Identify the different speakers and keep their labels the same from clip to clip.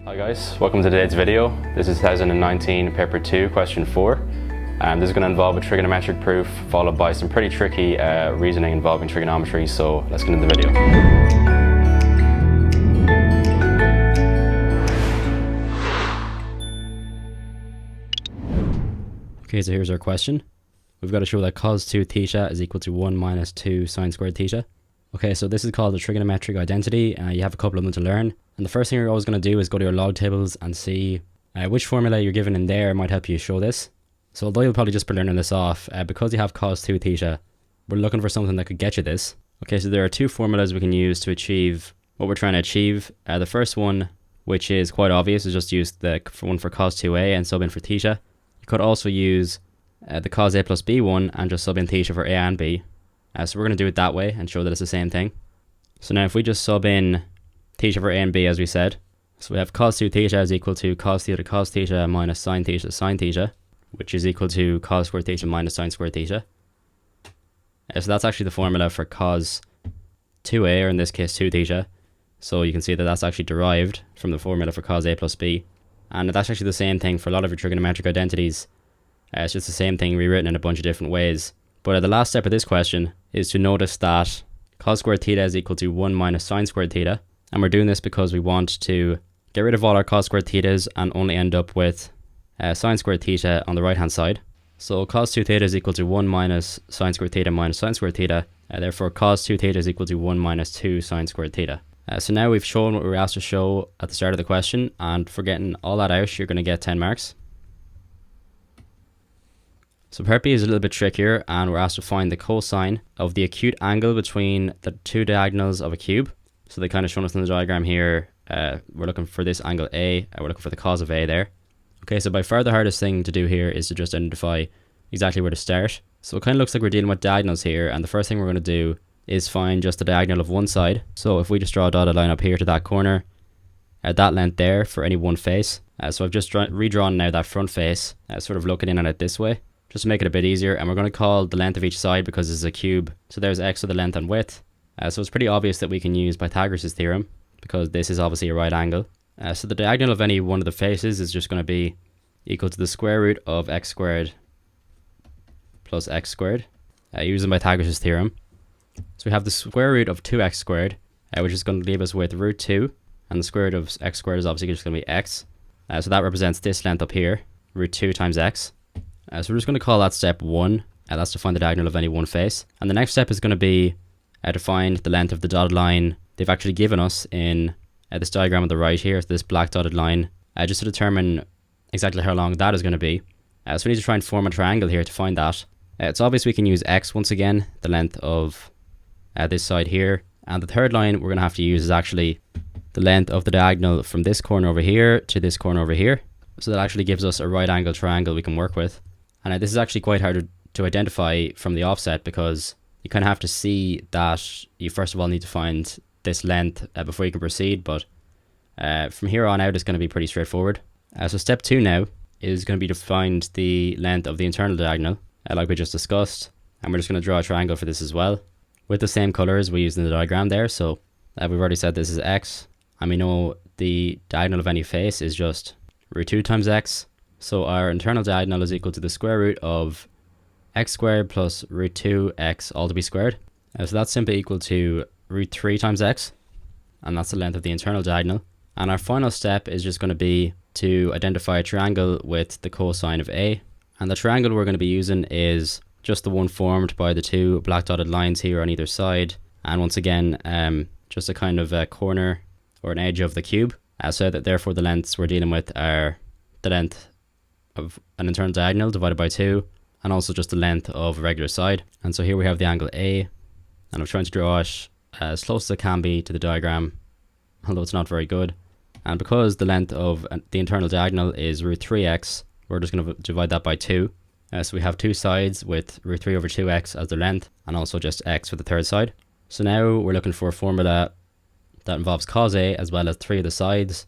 Speaker 1: Hi guys, welcome to today's video. This is 2019 paper 2 question 4. This is going to involve a trigonometric proof followed by some pretty tricky reasoning involving trigonometry, so let's get into the video. Okay, so here's our question. We've got to show that cos 2 theta is equal to 1 minus 2 sine squared theta. Okay, so this is called the trigonometric identity. You have a couple of them to learn. And the first thing you're always going to do is go to your log tables and see which formula you're given in there might help you show this. So although you'll probably just be learning this off, because you have cos 2 theta, we're looking for something that could get you this. Okay, so there are two formulas we can use to achieve what we're trying to achieve. The first one, which is quite obvious, is just use the one for cos 2a and sub in for theta. You could also use the cos a plus b one and just sub in theta for a and b. So we're going to do it that way and show that it's the same thing. So now if we just sub in theta for a and b as we said, so we have cos 2 theta is equal to cos theta minus sine theta, which is equal to cos squared theta minus sine squared theta. So that's actually the formula for cos 2a, or in this case 2 theta. So you can see that that's actually derived from the formula for cos a plus b. And that's actually the same thing for a lot of your trigonometric identities. It's just the same thing rewritten in a bunch of different ways. But the last step of this question is to notice that cos squared theta is equal to 1 minus sine squared theta. And we're doing this because we want to get rid of all our cos squared thetas and only end up with sine squared theta on the right hand side. So cos 2 theta is equal to 1 minus sine squared theta minus sine squared theta. Therefore cos 2 theta is equal to 1 minus 2 sine squared theta. So now we've shown what we were asked to show at the start of the question, and for getting all that out you're going to get 10 marks. So part B is a little bit trickier, and we're asked to find the cosine of the acute angle between the two diagonals of a cube. So they kind of shown us in the diagram here. We're looking for this angle A, we're looking for the cos of A there. Okay, so by far the hardest thing to do here is to just identify exactly where to start. So it kind of looks like we're dealing with diagonals here, and the first thing we're going to do is find just the diagonal of one side. So if we just draw a dotted line up here to that corner, at that length there for any one face. So I've just redrawn now that front face, sort of looking in at it this way, just to make it a bit easier. And we're going to call the length of each side because this is a cube. So there's x of the length and width. So it's pretty obvious that we can use Pythagoras Theorem because this is obviously a right angle. So the diagonal of any one of the faces is just going to be equal to the square root of x squared plus x squared using Pythagoras Theorem. So we have the square root of 2x squared, which is going to leave us with root 2, and the square root of x squared is obviously just going to be x. So that represents this length up here, root 2 times x. So we're just going to call that step 1, that's to find the diagonal of any one face. And the next step is going to be to find the length of the dotted line they've actually given us in this diagram on the right here, so this black dotted line, just to determine exactly how long that is going to be. So we need to try and form a triangle here to find that. It's obvious we can use x once again, the length of this side here. And the third line we're going to have to use is actually the length of the diagonal from this corner over here to this corner over here. So that actually gives us a right angle triangle we can work with. And this is actually quite hard to identify from the offset because you kind of have to see that you first of all need to find this length before you can proceed. But from here on out it's going to be pretty straightforward. So step 2 now is going to be to find the length of the internal diagonal like we just discussed. And we're just going to draw a triangle for this as well, with the same colors we used in the diagram there. So we've already said this is x, and we know the diagonal of any face is just root 2 times x. So our internal diagonal is equal to the square root of x squared plus root 2x all to be squared. So that's simply equal to root 3 times x, and that's the length of the internal diagonal. And our final step is just going to be to identify a triangle with the cosine of A. And the triangle we're going to be using is just the one formed by the two black dotted lines here on either side, and once again just a kind of a corner or an edge of the cube, so that therefore the lengths we're dealing with are the length of an internal diagonal divided by 2, and also just the length of a regular side. And so here we have the angle A, and I'm trying to draw it as close as it can be to the diagram, although it's not very good. And because the length of the internal diagonal is root 3x, we're just going to divide that by 2. So we have two sides with root 3 over 2x as their length, and also just x for the third side. So now we're looking for a formula that involves cos A as well as 3 of the sides,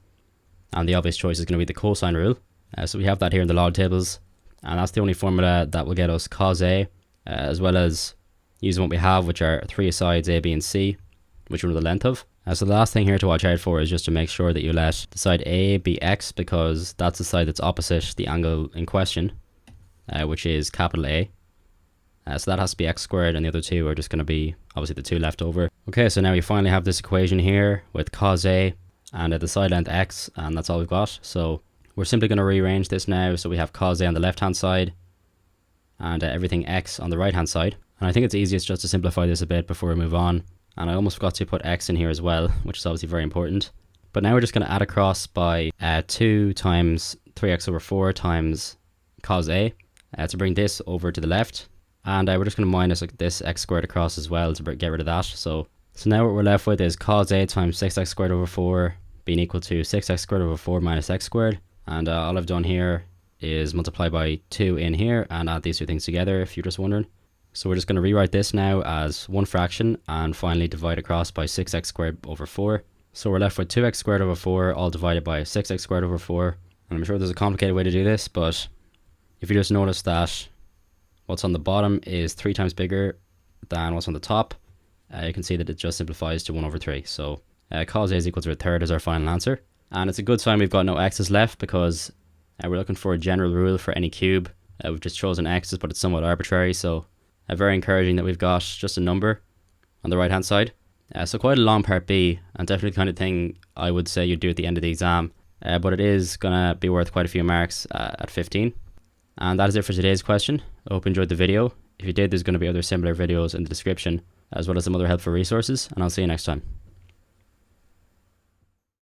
Speaker 1: and the obvious choice is going to be the cosine rule. So we have that here in the log tables, and that's the only formula that will get us cos A, as well as using what we have, which are 3 sides A, B and C, which we know the length of. So the last thing here to watch out for is just to make sure that you let the side A be x, because that's the side that's opposite the angle in question, which is capital A. So that has to be x squared, and the other two are just going to be obviously the two left over. Okay, so now we finally have this equation here with cos A and at the side length x, and that's all we've got. So we're simply going to rearrange this now. So we have cos A on the left hand side and everything x on the right hand side. And I think it's easiest just to simplify this a bit before we move on. And I almost forgot to put x in here as well, which is obviously very important. But now we're just going to add across by 2 times 3x over 4 times cos A to bring this over to the left. And we're just going to minus this x squared across as well to get rid of that. So now what we're left with is cos A times 6x squared over 4 being equal to 6x squared over 4 minus x squared. And all I've done here is multiply by 2 in here and add these two things together, if you're just wondering. So we're just going to rewrite this now as one fraction and finally divide across by 6x squared over 4. So we're left with 2x squared over 4 all divided by 6x squared over 4. And I'm sure there's a complicated way to do this, but if you just notice that what's on the bottom is 3 times bigger than what's on the top, you can see that it just simplifies to 1 over 3. So cos A is equal to a third is our final answer. And it's a good sign we've got no x's left, because we're looking for a general rule for any cube. We've just chosen x's, but it's somewhat arbitrary. So very encouraging that we've got just a number on the right hand side. So quite a long part B, and definitely the kind of thing I would say you'd do at the end of the exam. But it is going to be worth quite a few marks at 15. And that is it for today's question. I hope you enjoyed the video. If you did, there's going to be other similar videos in the description, as well as some other helpful resources, and I'll see you next time.